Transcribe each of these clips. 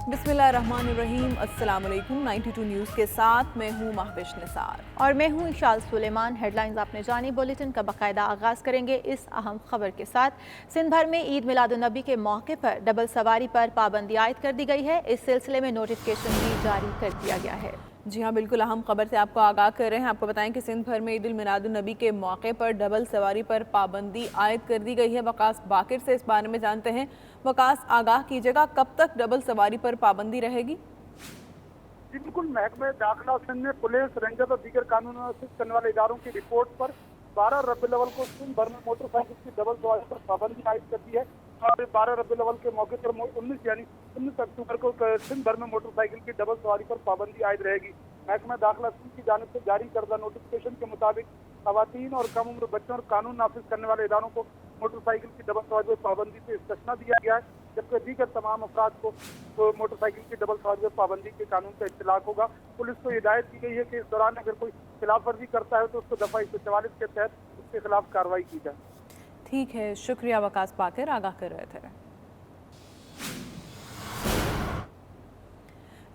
बिस्मिल्लाहिर्रहमानिर्रहीम। अस्सलाम वालेकुम। 92 न्यूज़ के साथ मैं हूँ महविश निसार और मैं हूँ इशाल सुलेमान। हेडलाइंस आपने जानी, बुलेटिन का बाकायदा आगाज़ करेंगे इस अहम खबर के साथ। सिंध भर में ईद मिलादुन्नबी के मौके पर डबल सवारी पर पाबंदी आयद कर दी गई है। इस सिलसिले में नोटिफिकेशन भी जारी कर दिया गया है। जी हाँ, बिल्कुल अहम खबर से आपको आगाह कर रहे हैं। आपको बताएं कि सिंध भर में ईद मिलादुन्नबी के मौके पर डबल सवारी पर पाबंदी आयद कर दी गई है। वकास बाकिर से इस बारे में जानते हैं। वकास, आगाह कीजिएगा, कब तक डबल सवारी पर पाबंदी रहेगी? जी बिल्कुल, महकमे दाखिला सिंध ने पुलिस, रेंजर और दीगर कानून नाफिज करने वाले इदारों की रिपोर्ट पर 12 रबीउल अव्वल को सिंध भर में मोटरसाइकिल की डबल सवारी पर पाबंदी आयद कर दी है। और 12 रबीउल अव्वल के मौके पर 19 अक्टूबर को सिंध भर में मोटरसाइकिल की डबल सवारी पर पाबंदी आयद रहेगी। महकमा दाखिला सिंध की जानिब से जारी करदा नोटिफिकेशन के मुताबिक खवातीन और कम उम्र बच्चों और कानून नाफिज करने वाले इदारों को मोटरसाइकिल की डबल सवारी पर पाबंदी से इस्तिस्ना दिया गया है, जबकि दीगर तमाम अफराद को मोटरसाइकिल की डबल सवारी पर पाबंदी के कानून का इत्तलाक होगा। पुलिस को हिदायत की गई है कि इस दौरान अगर कोई खिलाफ वर्जी करता है तो उसको दफा 144 के तहत उसके खिलाफ कार्रवाई की जाए। ठीक है, शुक्रिया वकास बाकिर, आगाह कर रहे थे।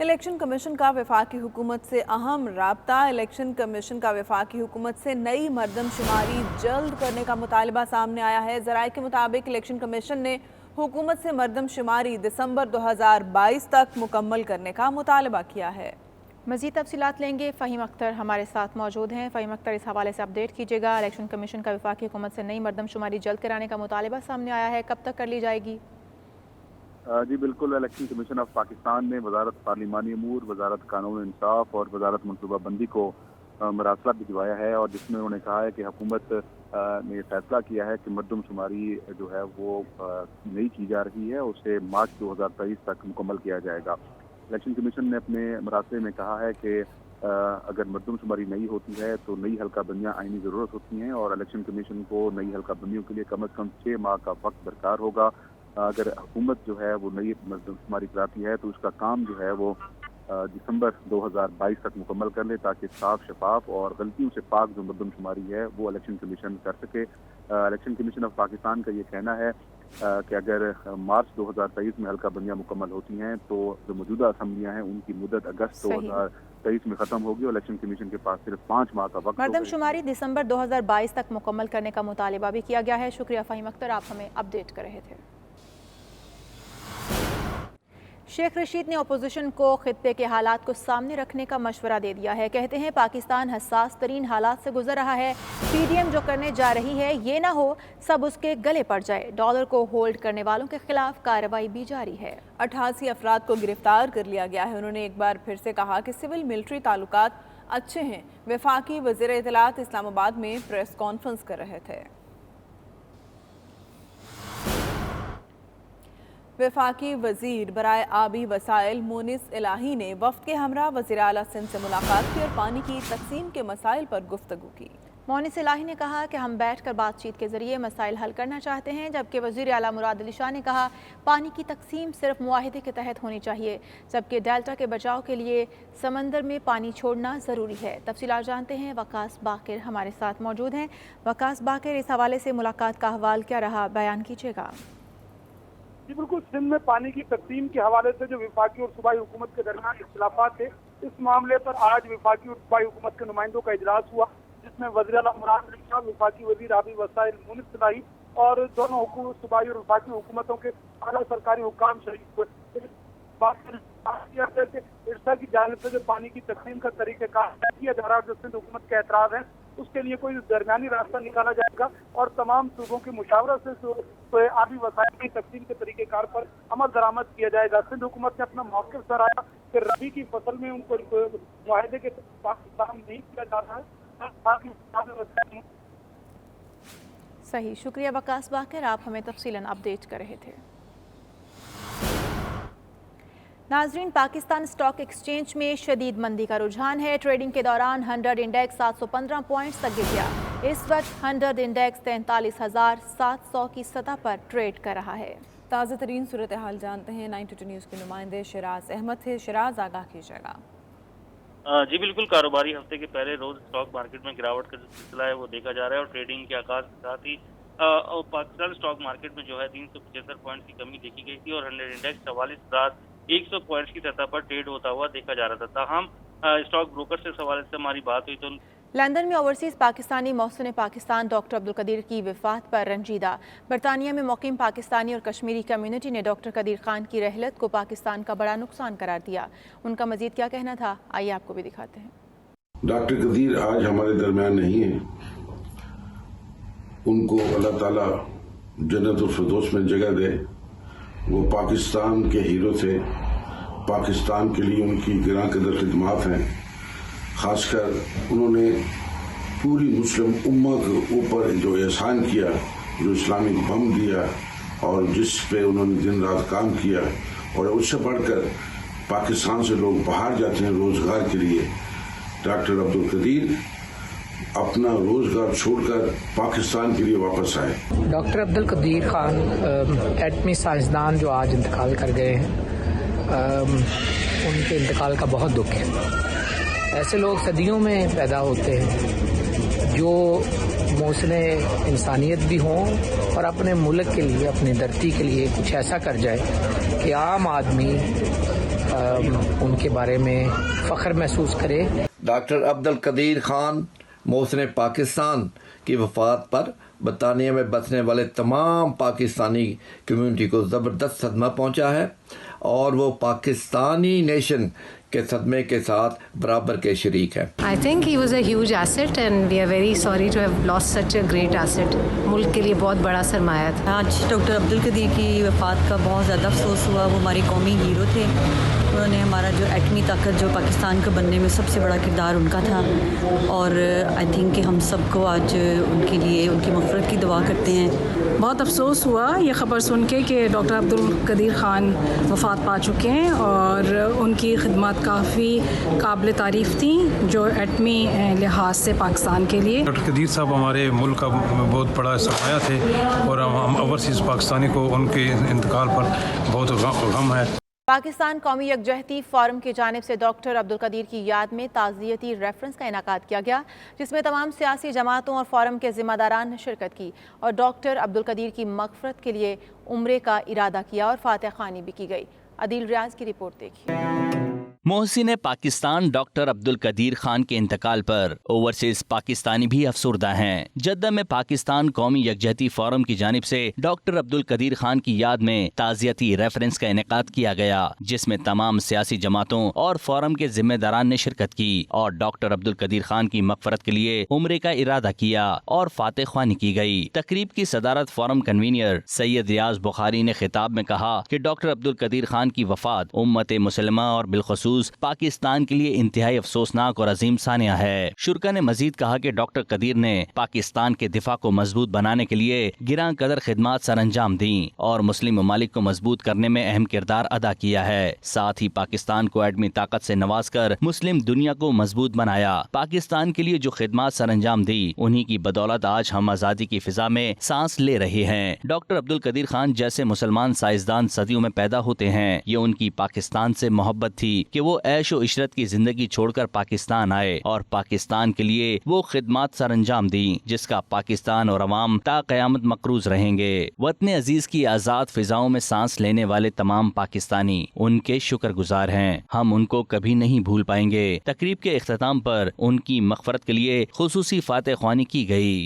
इलेक्शन कमीशन का वफाकी हुकूमत से अहम राब्ता। इलेक्शन कमीशन का वफाकी हुकूमत से नई मरदमशुमारी जल्द करने का मुतालबा सामने आया है। ज़राए के मुताबिक इलेक्शन कमीशन ने हुकूमत से मरदमशुमारी दिसंबर 2022 तक मुकम्मल करने का मुतालबा किया है। मज़ीद तफसीलात लेंगे, फ़हीम अख्तर हमारे साथ मौजूद हैं। फ़हीम अख्तर, इस हवाले से अपडेट कीजिएगा। इलेक्शन कमीशन का वफाकी हुकूमत से नई मरदमशुमारी जल्द कराने का मुतालबा सामने आया है, कब तक कर ली जाएगी? जी बिल्कुल, इलेक्शन कमीशन ऑफ पाकिस्तान ने वजारत पार्लिमानी अमूर, वजारत कानून इंसाफ और वजारत मनसूबाबंदी को मरासला भिजवाया है, और जिसमें उन्होंने कहा है कि हुकूमत ने फैसला किया है कि मरदमशुमारी जो है वो नई की जा रही है, उसे मार्च 2023 तक मुकम्मल किया जाएगा। इलेक्शन कमीशन ने अपने मरासले में कहा है कि अगर मरदमशुमारी नई होती है तो नई हल्का बंदियाँ आइनी ज़रूरत होती हैं, और इलेक्शन कमीशन को नई हल्का बंदियों के लिए कम अज़ कम 6 माह का वक्त दरकार होगा। अगर हुकूमत जो है वो नई मरदमशुमारी कराती है तो उसका काम जो है वो दिसंबर 2022 तक मुकम्मल कर ले, ताकि साफ, शफाफ और गलतियों से पाक जो मरदमशुमारी है वो इलेक्शन कमीशन कर सके। इलेक्शन कमीशन ऑफ पाकिस्तान का ये कहना है कि अगर मार्च 2023 में हल्का बंदियाँ मुकम्मल होती हैं तो जो मौजूदा असम्बलियाँ हैं उनकी मुद्दत अगस्त 2023 में ख़त्म होगी, और इलेक्शन कमीशन के पास सिर्फ 5 माह का वक्त। मरदमशुमारी दिसंबर 2022 तक मुकम्मल करने का मुतालबा भी किया गया है। शुक्रिया फ़हीम अख्तर, आप हमें अपडेट कर रहे थे। शेख रशीद ने अपोजिशन को खित्ते के हालात को सामने रखने का मशवरा दे दिया है। कहते हैं पाकिस्तान हसास तरीन हालात से गुजर रहा है। पीडीएम जो करने जा रही है ये ना हो सब उसके गले पड़ जाए। डॉलर को होल्ड करने वालों के खिलाफ कार्रवाई भी जारी है। 88 अफराद को गिरफ्तार कर लिया गया है। उन्होंने एक बार फिर से कहा कि सिविल मिलिट्री ताल्लुकात अच्छे हैं। वफाकी वज़ीर इत्तलात इस्लामाबाद में प्रेस कॉन्फ्रेंस कर रहे थे। वफाकी वजीर बराए आबी वसाइल मोनिस इलाही ने वफ्द के हमरा वज़ीर आला सिंध से मुलाकात की और पानी की तकसीम के मसाइल पर गुफ्तगू की। मोनिस इलाही ने कहा कि हम बैठकर बातचीत के जरिए मसाइल हल करना चाहते हैं, जबकि वज़ीर आला मुराद अली शाह ने कहा पानी की तकसीम सिर्फ मुआहिदे के तहत होनी चाहिए, जबकि डेल्टा के बचाव के लिए समंदर में पानी छोड़ना ज़रूरी है। तफसीलात जानते हैं, वकास बाकिर हमारे साथ मौजूद हैं। वकास बाकिर, इस हवाले से मुलाकात का अहवाल क्या रहा, बयान कीजिएगा। जी बिल्कुल, सिंध में पानी की तकसीम के हवाले से जो वफाकी और सूबाई हुकूमत के दरमियान इख्तिलाफात थे, इस मामले पर आज वफाकी और सूबाई हुकूमत के नुमाइंदों का इजलास हुआ, जिसमें वज़ीर आला मुराद अली शाह, वफाकी वज़ीर आबी वसाइल मोनिस इलाही और दोनों सूबाई और वफाकी हुकूमतों के आला सरकारी हुक्काम शरीक हुए। इरसा की जानिब से जो पानी की तकसीम का तरीक़ाकार किया जा रहा है, जो सिंध हुकूमत के एतराज़ है, उसके लिए कोई दरमियानी रास्ता निकाला जाएगा और तमाम सूबों की मुशावरत से आबी वसाइल की तकसीम के तरीक़ेकार पर अमल दरामद किया जाएगा। सिंध हुकूमत ने अपना मौक़िफ़ सराहा कि रबी की फसल में उनको मुआहदे के पाकिस्तान नहीं किया जा रहा है। सही, शुक्रिया वकास बाकिर, आप हमें तफसीलन अपडेट कर रहे थे। नाजरीन, पाकिस्तान स्टॉक एक्सचेंज में शदीद मंदी का रुझान है। ट्रेडिंग के दौरान 100 इंडेक्स 715 पॉइंट्स तक गिर गया। इस वक्त 100 इंडेक्स 43,700 की सतह पर ट्रेड कर रहा है। ताज़ा तरीन सूरत हाल जानते हैं। 92 न्यूज़ के नुमाइंदे शिराज अहमद थे। शिराज, आगाह कीजिएगा। जी बिल्कुल, कारोबारी हफ्ते के पहले रोज स्टॉक मार्केट में गिरावट का जो सिलसिला है वो देखा जा रहा है, और ट्रेडिंग के आगाज के साथ ही पाकिस्तान स्टॉक मार्केट में जो है 375 पॉइंट की कमी देखी गई थी, और 100 इंडेक्स 44,000 100 पॉइंट्स की सतह पर ट्रेड होता हुआ देखा जा रहा था। ताहम स्टॉक ब्रोकर से सवाल से हमारी बात हुई तो लंदन में ओवरसीज़ पाकिस्तानी मोहसिन पाकिस्तान डॉक्टर अब्दुल कदीर की वफ़ात पर रंजीदा। बरतानिया में मुक़ीम पाकिस्तानी और कश्मीरी कम्युनिटी ने डॉक्टर कदीर खान की रहलत को पाकिस्तान का बड़ा नुकसान करार दिया। उनका मज़ीद क्या कहना था, आइए आपको भी दिखाते हैं। डॉक्टर कदीर आज हमारे दरमियान नहीं है। उनको अल्लाह ताला जन्नतुल फिरदौस में जगह दे। वो पाकिस्तान के हीरो थे। पाकिस्तान के लिए उनकी गिरां कदर खिदमात हैं। खासकर उन्होंने पूरी मुस्लिम उम्मा के ऊपर जो एहसान किया, जो इस्लामिक बम दिया और जिस पे उन्होंने दिन रात काम किया, और उससे बढ़कर पाकिस्तान से लोग बाहर जाते हैं रोजगार के लिए। डॉक्टर अब्दुल कदीर अपना रोजगार छोड़कर पाकिस्तान के लिए वापस आए। डॉक्टर अब्दुल कदीर खान एटमी साइंसदान जो आज इंतकाल कर गए हैं, उनके इंतकाल का बहुत दुख है। ऐसे लोग सदियों में पैदा होते हैं जो मोहसिने इंसानियत भी हों और अपने मुल्क के लिए, अपनी धरती के लिए कुछ ऐसा कर जाए कि आम आदमी उनके बारे में फ़ख्र महसूस करे। डॉक्टर अब्दुल कदीर खान मोहसिन पाकिस्तान की वफ़ात पर बरतानिया में बसने वाले तमाम पाकिस्तानी कम्युनिटी को ज़बरदस्त सदमा पहुंचा है और वो पाकिस्तानी नेशन के सदमे के साथ बराबर के शरीक है। I think he was a huge asset and we are very sorry to have lost such a great asset. मुल्क के लिए बहुत बड़ा सरमाया था। आज डॉक्टर अब्दुल कदीर की वफ़ात का बहुत ज़्यादा अफसोस हुआ। वो हमारे कौमी हीरो थे। उन्होंने हमारा जो एटमी ताकत जो पाकिस्तान को बनने में सबसे बड़ा किरदार उनका था, और आई थिंक कि हम सबको आज उनके लिए उनकी मग़फ़िरत की दुआ करते हैं। बहुत अफसोस हुआ ये ख़बर सुन के कि डॉक्टर अब्दुल कदीर ख़ान वफ़ात पा चुके हैं, और उनकी खिदमत काफ़ी काबिल तारीफ़ थी जो एटमी लिहाज से पाकिस्तान के लिए। डॉक्टर कदीर साहब हमारे मुल्क का बहुत बड़ा सरमाया थे और हम ओवरसीज़ पाकिस्तानी को उनके इंतकाल पर बहुत गम है। पाकिस्तान कौमी यकजहती फोरम की जानिब से डॉक्टर अब्दुल कदीर की याद में ताज़ियती रेफरेंस का इनेकाद किया गया, जिसमें तमाम सियासी जमातों और फोरम के ज़िम्मेदारान ने शिरकत की और डॉक्टर अब्दुल कदीर की मग़फ़िरत के लिए उम्रे का इरादा किया और फातिहा ख़्वानी भी की गई। आदिल रियाज की रिपोर्ट देखिए। मोहसिन पाकिस्तान डॉक्टर अब्दुल कदीर खान के इंतकाल पर ओवरसीज पाकिस्तानी भी अफसरदा हैं। जद्दा में पाकिस्तान कौमी यकजहती फोरम की जानिब से डॉक्टर अब्दुल कदीर खान की याद में ताज़ियती रेफरेंस का इनेकाद किया गया, जिसमें तमाम सियासी जमातों और फोरम के जिम्मेदारान ने शिरकत की और डॉक्टर अब्दुल कदीर खान की मग़फ़िरत के लिए उम्रे का इरादा किया और फातिहा ख़्वानी की गई। तकरीब की सदारत फोरम कन्वीनर सैयद रियाज बुखारी ने खिताब में कहा कि डॉक्टर अब्दुल कदीर खान की वफ़ात उम्मत मुसलमा और बिलखुसूस पाकिस्तान के लिए इंतहाई अफसोसनाक और अजीम सानिया है। शुरका ने मजीद कहा कि डॉक्टर कदीर ने पाकिस्तान के दिफा को मजबूत बनाने के लिए गिरां कदर खिदमात सर अंजाम दी और मुस्लिम ममालिक को मजबूत करने में अहम किरदार अदा किया है। साथ ही पाकिस्तान को एटमी ताकत से नवाज कर मुस्लिम दुनिया को मजबूत बनाया। पाकिस्तान के लिए जो खिदमात सर अंजाम दी, उन्हीं की बदौलत आज हम आज़ादी की फिजा में सांस ले रहे हैं। डॉक्टर अब्दुल कदीर खान जैसे मुसलमान साइंसदान सदियों में पैदा होते हैं। ये उनकी पाकिस्तान से मोहब्बत थी कि वो ऐशो इशरत की जिंदगी छोड़कर पाकिस्तान आए और पाकिस्तान के लिए वो खिदमात सर अंजाम दी, जिसका पाकिस्तान और अवाम ता क़यामत मकरूज रहेंगे। वतन अजीज की आज़ाद फिजाओं में सांस लेने वाले तमाम पाकिस्तानी उनके शुक्रगुजार हैं। हम उनको कभी नहीं भूल पाएंगे। तकरीब के इख्तिताम पर उनकी मग़फ़िरत के लिए खुसूसी फातिहा ख़्वानी की गई।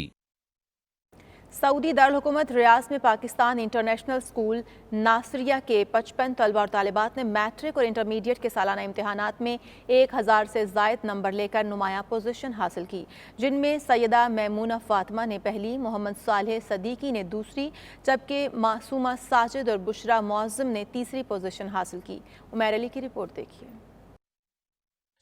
सऊदी दारुल-हुकूमत रियाद में पाकिस्तान इंटरनेशनल स्कूल नासरिया के 55 तलबा और तालिबात ने मैट्रिक और इंटरमीडिएट के सालाना इम्तिहानात में 1000 से ज़ायद नंबर लेकर नुमाया पोजीशन हासिल की, जिनमें सैयदा मैमूना फातिमा ने पहली, मोहम्मद सालेह सदीकी ने दूसरी, जबकि मासूमा साजिद और बुशरा मुअज़्ज़म ने तीसरी पोजीशन हासिल की। उमैर अली की रिपोर्ट देखिए।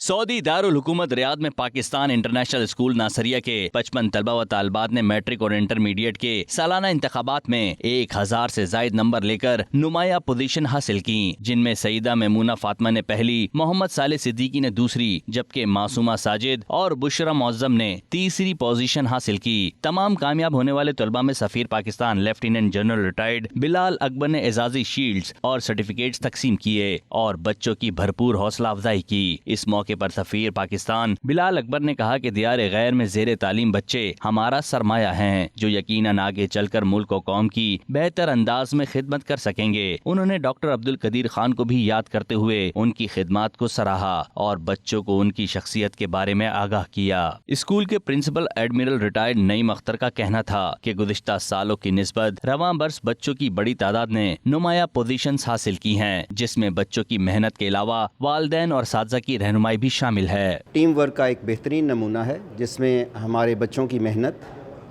सऊदी दारुल हुकूमत रियाद में पाकिस्तान इंटरनेशनल स्कूल नासरिया के 55 तलबा व तालिबात ने मैट्रिक और इंटरमीडिएट के सालाना इंतखाबात में 1000 से जायद नंबर लेकर नुमाया पोजीशन हासिल की, जिनमें सईदा मैमूना फातिमा ने पहली, मोहम्मद सालेह सिद्दीकी ने दूसरी, जबकि मासूमा साजिद और बुशरा मुअज़्ज़म ने तीसरी पोजीशन हासिल की। तमाम कामयाब होने वाले तलबा में सफीर Pakistan lieutenant general retired Bilal Akbar ने एजाजी शील्ड्स और सर्टिफिकेट्स तकसीम किए और बच्चों की भरपूर हौसला अफजाई की। इस मौके موقع پر سفیر پاکستان بلال اکبر نے کہا کہ دیار غیر میں زیر تعلیم بچے ہمارا سرمایہ ہیں جو یقیناً آگے چل کر ملک و قوم کی بہتر انداز میں خدمت کر سکیں گے۔ انہوں نے ڈاکٹر عبدالقدیر خان کو بھی یاد کرتے ہوئے ان کی خدمات کو سراہا اور بچوں کو ان کی شخصیت کے بارے میں آگاہ کیا۔ اسکول کے پرنسپل ایڈمرل ریٹائرڈ نعیم اختر کا کہنا تھا کہ گزشتہ سالوں کی نسبت رواں برس بچوں کی بڑی تعداد نے نمایاں پوزیشنز حاصل کی ہیں، جس میں بچوں کی محنت کے علاوہ والدین اور اساتذہ کی رہنمائی بھی شامل ہے۔ ٹیم ورک کا ایک بہترین نمونہ ہے جس میں ہمارے بچوں کی محنت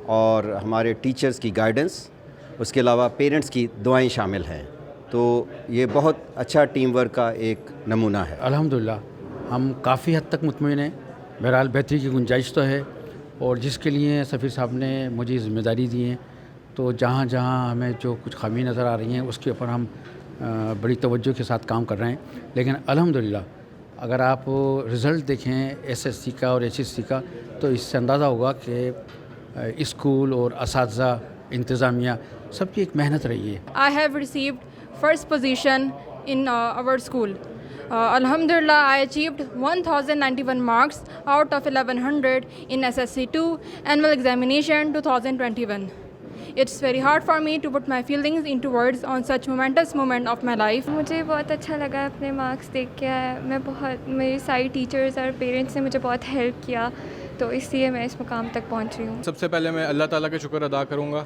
اور ہمارے ٹیچرز کی گائیڈنس، اس کے علاوہ پیرنٹس کی دعائیں شامل ہیں، تو یہ بہت اچھا ٹیم ورک کا ایک نمونہ ہے۔ الحمدللہ ہم کافی حد تک مطمئن ہیں، بہرحال بہتری کی گنجائش تو ہے، اور جس کے لیے سفیر صاحب نے مجھے ذمہ داری دی ہے، تو جہاں جہاں ہمیں جو کچھ خامی نظر آ رہی ہیں اس کے اوپر ہم بڑی توجہ کے ساتھ کام کر رہے ہیں۔ لیکن الحمدللہ اگر آپ رزلٹ دیکھیں SSC کا اور HSC کا، تو اس سے اندازہ ہوگا کہ اسکول اور اساتذہ، انتظامیہ سب کی ایک محنت رہی ہے۔ I have received first position in our school. Alhamdulillah, I achieved 1091 marks out of 1100 in SSC2 annual examination 2021. It's very hard for me to put my feelings into words on such momentous moment of my life. مجھے بہت اچھا لگا اپنے marks دیکھ کے، میری ساری teachers اور پیرنٹس نے مجھے بہت ہیلپ کیا، تو اس لیے میں اس مقام تک پہنچ رہی ہوں۔ سب سے پہلے میں اللہ تعالیٰ کا شکر ادا کروں گا،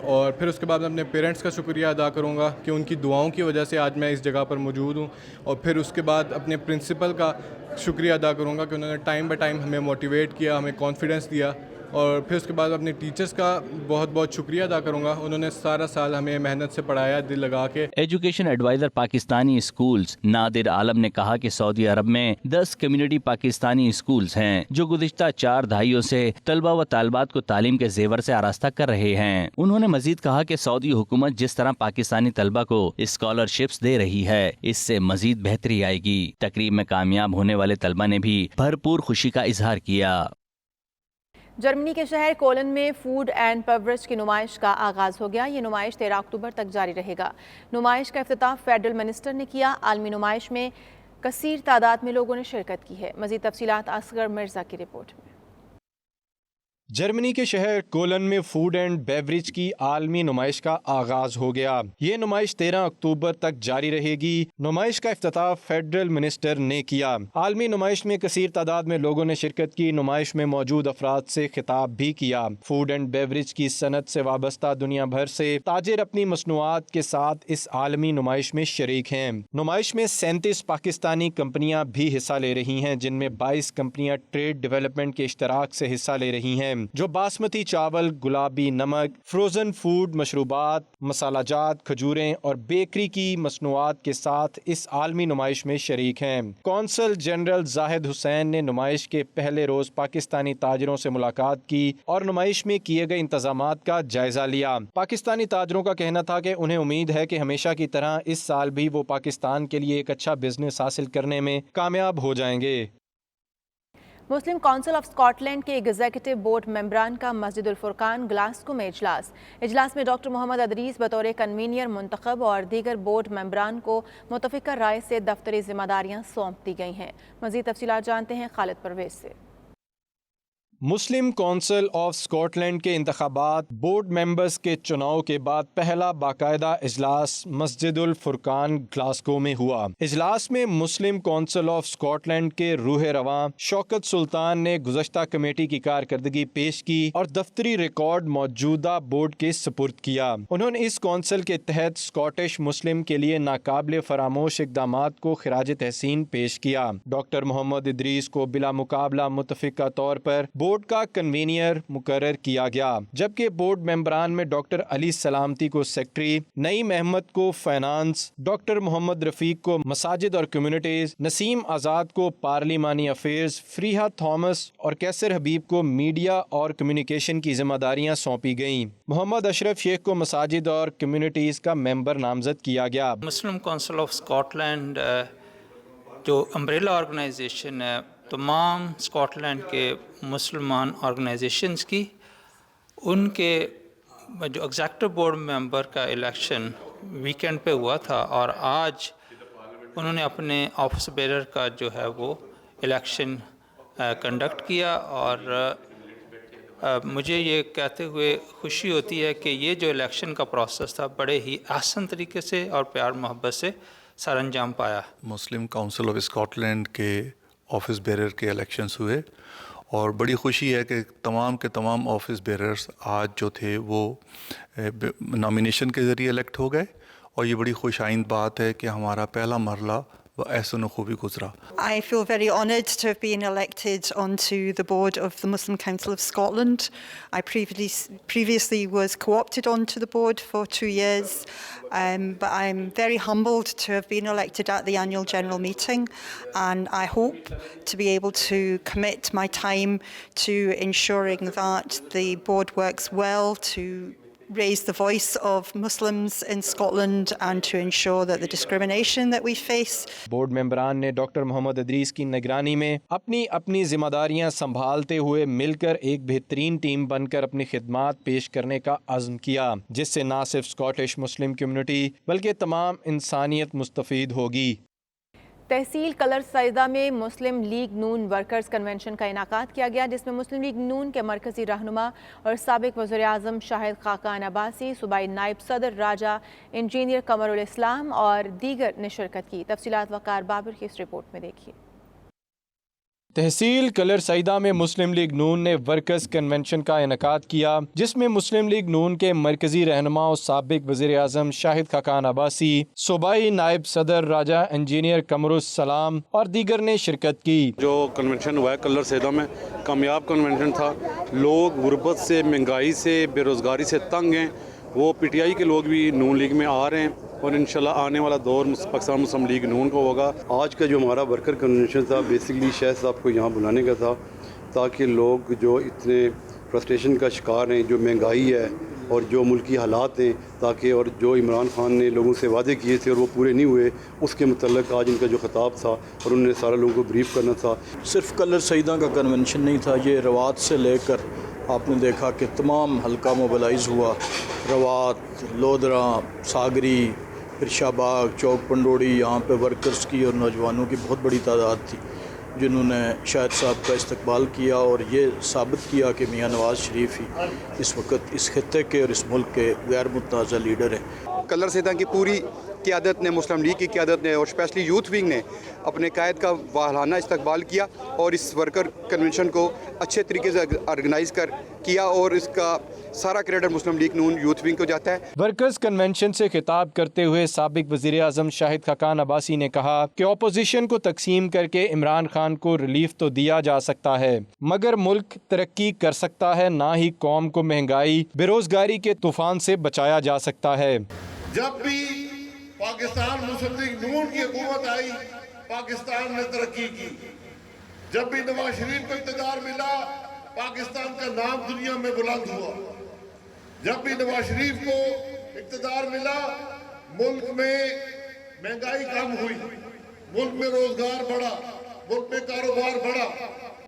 اور پھر اس کے بعد میں اپنے پیرنٹس کا شکریہ ادا کروں گا کہ ان کی دعاؤں کی وجہ سے آج میں اس جگہ پر موجود ہوں، اور پھر اس کے بعد اپنے پرنسپل کا شکریہ ادا کروں گا کہ انہوں نے ٹائم بائی ٹائم ہمیں موٹیویٹ کیا، ہمیں کانفیڈنس دیا، اور پھر اس کے بعد اپنے ٹیچرز کا بہت بہت شکریہ ادا کروں گا، انہوں نے سارا سال ہمیں محنت سے پڑھایا دل لگا کے۔ ایجوکیشن ایڈوائزر پاکستانی اسکولز نادر عالم نے کہا کہ سعودی عرب میں 10 کمیونٹی پاکستانی اسکولز ہیں جو گزشتہ 4 دہائیوں سے طلبہ و طالبات کو تعلیم کے زیور سے آراستہ کر رہے ہیں۔ انہوں نے مزید کہا کہ سعودی حکومت جس طرح پاکستانی طلبہ کو اسکالرشپس دے رہی ہے، اس سے مزید بہتری آئے گی۔ تقریب میں کامیاب ہونے والے طلبہ نے بھی بھرپور خوشی کا اظہار کیا۔ جرمنی کے شہر کولن میں فوڈ اینڈ بیوریج کی نمائش کا آغاز ہو گیا۔ یہ نمائش 13 اکتوبر تک جاری رہے گا۔ نمائش کا افتتاح فیڈرل منسٹر نے کیا۔ عالمی نمائش میں کثیر تعداد میں لوگوں نے شرکت کی ہے۔ مزید تفصیلات اصغر مرزا کی رپورٹ میں۔ جرمنی کے شہر کولن میں فوڈ اینڈ بیوریج کی عالمی نمائش کا آغاز ہو گیا۔ یہ نمائش 13 اکتوبر تک جاری رہے گی۔ نمائش کا افتتاح فیڈرل منسٹر نے کیا۔ عالمی نمائش میں کثیر تعداد میں لوگوں نے شرکت کی۔ نمائش میں موجود افراد سے خطاب بھی کیا۔ فوڈ اینڈ بیوریج کی صنعت سے وابستہ دنیا بھر سے تاجر اپنی مصنوعات کے ساتھ اس عالمی نمائش میں شریک ہیں۔ نمائش میں 37 پاکستانی کمپنیاں بھی حصہ لے رہی ہیں، جن میں 22 کمپنیاں ٹریڈ ڈیولپمنٹ کے اشتراک سے حصہ لے رہی ہیں، جو باسمتی چاول، گلابی نمک، فروزن فوڈ، مشروبات، مسالہ جات، کھجوریں اور بیکری کی مصنوعات کے ساتھ اس عالمی نمائش میں شریک ہیں۔ کونسل جنرل زاہد حسین نے نمائش کے پہلے روز پاکستانی تاجروں سے ملاقات کی اور نمائش میں کیے گئے انتظامات کا جائزہ لیا۔ پاکستانی تاجروں کا کہنا تھا کہ انہیں امید ہے کہ ہمیشہ کی طرح اس سال بھی وہ پاکستان کے لیے ایک اچھا بزنس حاصل کرنے میں کامیاب ہو جائیں گے۔ مسلم کونسل آف اسکاٹ لینڈ کے ایگزیکٹو بورڈ ممبران کا مسجد الفرقان گلاسگو میں اجلاس میں ڈاکٹر محمد ادریس بطور کنوینئر منتخب اور دیگر بورڈ ممبران کو متفقہ رائے سے دفتری ذمہ داریاں سونپ دی گئی ہیں۔ مزید تفصیلات جانتے ہیں خالد پرویز سے۔ مسلم کونسل آف اسکاٹ لینڈ کے انتخابات بورڈ ممبرز کے چناؤ کے بعد پہلا باقاعدہ اجلاس مسجد الفرقان گلاسگو میں ہوا۔ اجلاس میں مسلم کونسل آف اسکاٹ لینڈ کے روح رواں شوکت سلطان نے گزشتہ کمیٹی کی کارکردگی پیش کی اور دفتری ریکارڈ موجودہ بورڈ کے سپرد کیا۔ انہوں نے اس کونسل کے تحت اسکاٹش مسلم کے لیے ناقابل فراموش اقدامات کو خراج تحسین پیش کیا۔ ڈاکٹر محمد ادریس کو بلا مقابلہ متفقہ طور پر بورڈ کا کنوینئر مقرر کیا گیا، جبکہ بورڈ ممبران میں ڈاکٹر علی سلامتی کو سیکٹری، نعیم احمد کو فائنانس، ڈاکٹر محمد رفیق کو مساجد اور کمیونٹیز، نسیم آزاد کو پارلیمانی افیئرز، فریحہ تھامس اور کیسر حبیب کو میڈیا اور کمیونیکیشن کی ذمہ داریاں سونپی گئیں۔ محمد اشرف شیخ کو مساجد اور کمیونٹیز کا ممبر نامزد کیا گیا۔ مسلم کونسل آف اسکاٹ لینڈ جو امبریلا آرگنائزیشن ہے تمام اسکاٹ لینڈ کے مسلمان آرگنائزیشنز کی، ان کے جو ایگزیکٹو بورڈ ممبر کا الیکشن ویکینڈ پہ ہوا تھا، اور آج انہوں نے اپنے آفس بیرر کا جو ہے وہ इलेक्शन कंडक्ट किया और मुझे ये कहते हुए खुशी होती है कि ये जो इलेक्शन का प्रोसेस था बड़े ही आसान तरीके से और प्यार मोहब्बत से सर अंजाम पाया। मुस्लिम काउंसिल ऑफ स्कॉटलैंड के ऑफिस बेरर के इलेक्शंस हुए और बड़ी खुशी है कि तमाम के तमाम ऑफिस बेरर्स आज जो थे वो नॉमिनेशन के ज़रिए इलेक्ट हो गए और ये बड़ी खुश आइंद बात है कि हमारा पहला मरला ऐसा खूबी गुजरा। I feel very honoured to have been elected onto the board of the Muslim Council of Scotland. I previously was co-opted onto the board for 2 years, but I'm very humbled to have been elected at the annual general meeting, and I hope to be able to commit my time to ensuring that the board works well to raise the voice of Muslims in Scotland and to ensure that the discrimination that we face. Board मेंबरान ने doctor Mohammad Idris की निगरानी में अपनी अपनी जिम्मेदारियां संभालते हुए मिलकर एक बेहतरीन टीम बनकर अपनी खिदमात पेश करने का अज़्म किया, जिससे न सिर्फ स्कॉटिश मुस्लिम कम्युनिटी बल्कि तमाम इंसानियत मुस्तफ़ीद होगी। तहसील कलर सईदा में मुस्लिम लीग नून वर्कर्स कन्वेंशन का इनाकाद किया गया, जिसमें मुस्लिम लीग नून के मरकज़ी रहनुमा और साबिक वज़ीर आज़म शाहिद खाकान अब्बासी, सूबाई नायब सदर राजा इंजीनियर कमरुल इस्लाम और दीगर ने शिरकत की। तफसीलात वकार बाबर की इस रिपोर्ट में देखिए। तहसील कलर सईदा में मुस्लिम लीग नून ने वर्कर्स कन्वेंशन का इनेकाद किया, जिसमें मुस्लिम लीग नून के मरकजी रहनुमा और साबिक वज़ीर आज़म शाहिद खाकान अब्बासी, सूबाई नायब सदर राजा इंजीनियर कमरुल सलाम और दीगर ने शिरकत की। जो कन्वेंशन हुआ है कलर सईदा में कामयाब कन्वेंशन था। लोग गुर्बत से, महंगाई से, बेरोज़गारी से तंग हैं। वो PTI के लोग भी नून लीग में आ रहे हैं और इंशाल्लाह आने वाला दौर पाकिस्तान मुस्लिम लीग नून को होगा। आज का जो हमारा वर्कर कन्वेंशन था बेसिकली शायद साहब को यहाँ बुलाने का था ताकि लोग जो इतने फ्रस्ट्रेशन का शिकार हैं, जो महंगाई है और जो मुल्की हालात हैं, ताकि और जो इमरान खान ने लोगों से वादे किए थे और वो पूरे नहीं हुए, उसके मुतल्लिक़ आज इनका जो खिताब था और उन्होंने सारे लोगों को ब्रीफ करना था। सिर्फ कलर सईदा का कन्वेंशन नहीं था, ये रवात से लेकर आपने देखा कि तमाम हल्का मोबिलाइज हुआ। रवात, लोधरा, सागरी, फिर शाहबाग, चौक पंडोड़ी, यहाँ पे वर्कर्स की और नौजवानों की बहुत बड़ी तादाद थी जिन्होंने शाहिद साहब का इस्तकबाल किया और ये साबित किया कि मियाँ नवाज़ शरीफ ही इस वक्त इस खित्ते के और इस मुल्क के गैर मुतनाज़ा लीडर हैं। कलर सईदा की पूरी क़यादत ने, मुस्लिम लीग की क़यादत ने और स्पेशली यूथ विंग ने अपने कायद का वाहलाना इस्तकबाल किया और इस वर्कर कन्वेंशन को अच्छे तरीके से ऑर्गेनाइज़ किया और इसका सारा क्रेडिट मुस्लिम लीग नून यूथ विंग को जाता है। वर्कर्स कन्वेंशन से खिताब करते हुए साबिक वज़ीर आज़म शाहिद खाकान अब्बासी ने कहा कि अपोजिशन को तकसीम करके इमरान खान को रिलीफ तो दिया जा सकता है, मगर मुल्क तरक्की कर सकता है, ना ही कौम को महंगाई, बेरोजगारी के तूफान से बचाया जा सकता है। जब भी पाकिस्तान मुस्लिम लीग नून की हुकूमत आई, पाकिस्तान ने तरक्की की। जब भी नवाज शरीफ को इक़्तिदार मिला, पाकिस्तान का नाम दुनिया में बुलंद हुआ। जब भी नवाज शरीफ को इक़्तिदार मिला, मुल्क में महंगाई कम हुई, मुल्क में रोजगार बढ़ा, मुल्क में कारोबार बढ़ा।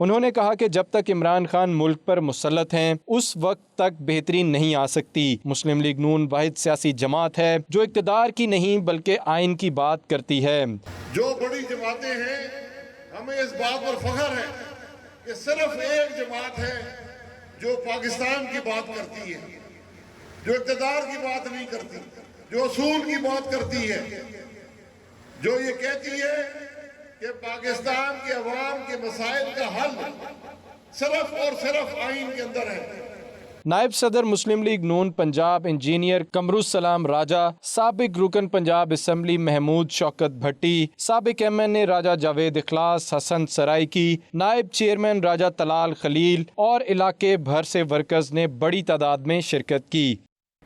उन्होंने कहा कि जब तक इमरान खान मुल्क पर मुसल्लत हैं, उस वक्त तक बेहतरी नहीं आ सकती। मुस्लिम लीग नून वाहिद सियासी जमात है जो इक़्तिदार की नहीं बल्कि आइन की बात करती है। जो बड़ी जमातें हैं, हमें इस बात पर फख्र है कि सिर्फ एक जमात है जो पाकिस्तान की बात करती है, जो इक़्तिदार की बात नहीं करती, जो असूल की बात करती है, जो ये कहती है कि पाकिस्तान के अवाम के मसाइल का हल सिर्फ और सिर्फ आइन के अंदर है। नायब सदर मुस्लिम लीग नून पंजाब इंजीनियर कमरुल सलाम राजा, साबिक रुकन पंजाब असम्बली महमूद शौकत भट्टी, साबिक MNA राजा जावेद इखलास, हसन सराइकी, नायब चेयरमैन राजा तलाल खलील और इलाके भर से वर्कर्स ने बड़ी तादाद में शिरकत की।